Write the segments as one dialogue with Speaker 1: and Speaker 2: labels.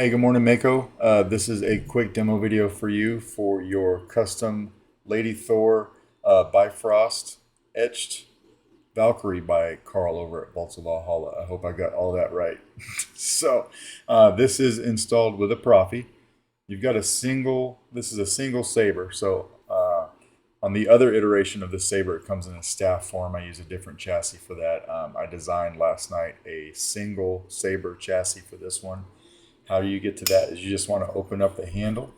Speaker 1: Hey, good morning, Maiko. This is a quick demo video for you for your custom Lady Thor Bifrost etched Valkyrie by Carl over at Bolts of Valhalla. I hope I got all that right. This is installed with a Proffie. You've got this is a single saber. On the other iteration of the saber, it comes in a staff form. I use a different chassis for that. I designed last night a single saber chassis for this one. How do you get to that is you just want to open up the handle.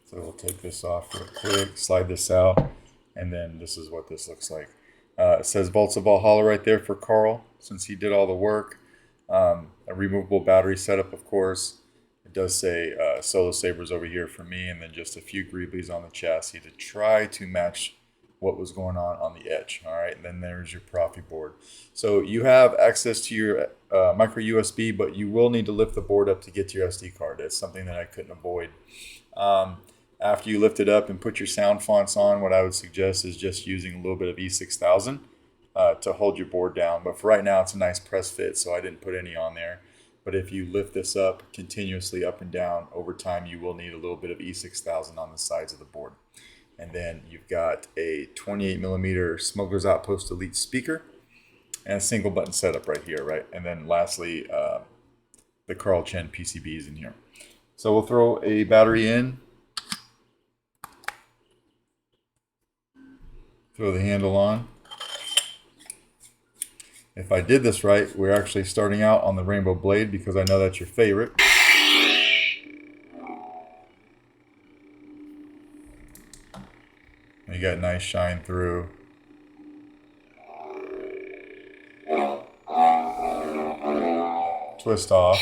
Speaker 1: So we'll take this off real quick, slide this out, and then this is what this looks like. It says Bolts of Valhalla right there for Carl, since he did all the work. A removable battery setup, of course. It does say Solo Sabers over here for me, and then just a few greeblies on the chassis to try to match what was going on the edge. All right, and then there's your Proffie board. So you have access to your micro USB, but you will need to lift the board up to get to your SD card. That's something that I couldn't avoid. After you lift it up and put your sound fonts on, what I would suggest is just using a little bit of E6000 to hold your board down. But for right now, it's a nice press fit, so I didn't put any on there. But if you lift this up continuously up and down over time, you will need a little bit of E6000 on the sides of the board. And then you've got a 28mm Smuggler's Outpost Elite speaker and a single button setup right here, right? And then lastly, the Carl Chen PCBs in here. So we'll throw a battery in, throw the handle on. If I did this right, we're actually starting out on the Rainbow Blade because I know that's your favorite. You got nice shine through. Twist off.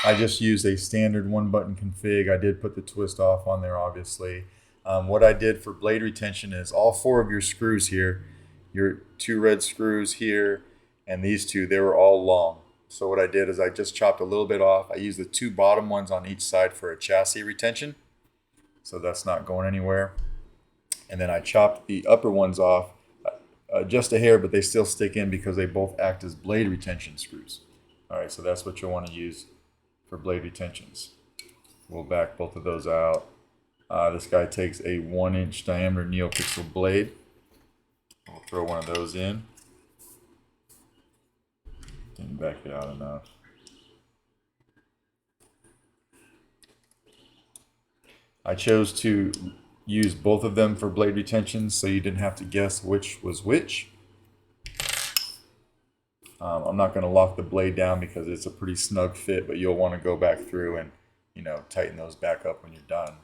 Speaker 1: I just used a standard one button config. I did put the twist off on there, obviously. What I did for blade retention is all four of your screws here, your two red screws here, and these two, they were all long. So what I did is I just chopped a little bit off. I used the two bottom ones on each side for a chassis retention. So that's not going anywhere. And then I chopped the upper ones off just a hair, but they still stick in because they both act as blade retention screws. All right, so that's what you'll want to use for blade retentions. We'll back both of those out. This guy takes a 1-inch diameter NeoPixel blade. We'll throw one of those in. Didn't back it out enough. I chose to use both of them for blade retention so you didn't have to guess which was which. I'm not going to lock the blade down because it's a pretty snug fit, but you'll want to go back through and, you know, tighten those back up when you're done.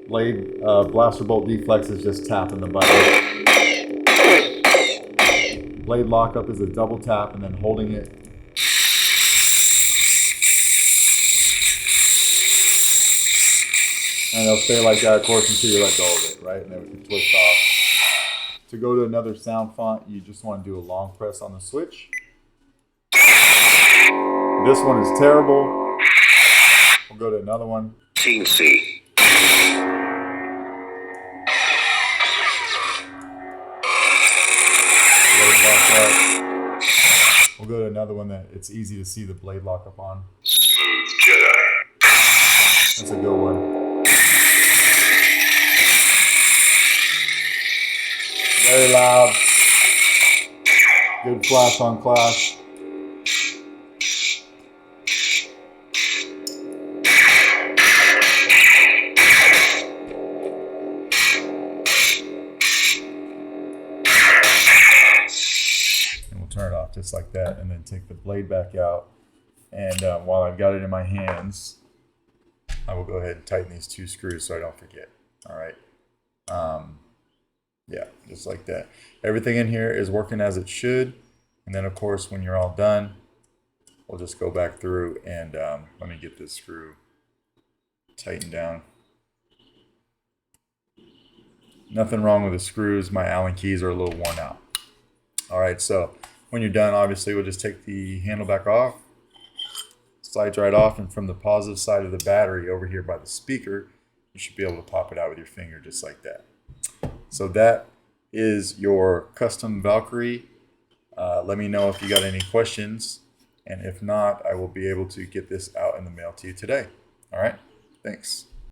Speaker 1: Blade blaster bolt deflex is just tapping the button. Blade lockup is a double tap and then holding it. And it'll stay like that, of course, until you let go of it, right? And then we can twist off. To go to another sound font, you just want to do a long press on the switch. This one is terrible. We'll go to another one.
Speaker 2: Teensy.
Speaker 1: We'll go to another one that it's easy to see the blade lockup on.
Speaker 2: Smooth Jedi.
Speaker 1: That's a good one. Very loud. Good flash on clash. Turn it off just like that, and then take the blade back out. And while I've got it in my hands, I will go ahead and tighten these two screws so I don't forget. All right. Yeah, just like that. Everything in here is working as it should. And then, of course, when you're all done, we'll just go back through and let me get this screw tightened down. Nothing wrong with the screws. My Allen keys are a little worn out. All right, so when you're done, obviously, we'll just take the handle back off. Slides right off, and from the positive side of the battery over here by the speaker, you should be able to pop it out with your finger just like that. So that is your custom Valkyrie. Let me know if you got any questions. And if not, I will be able to get this out in the mail to you today. All right. Thanks.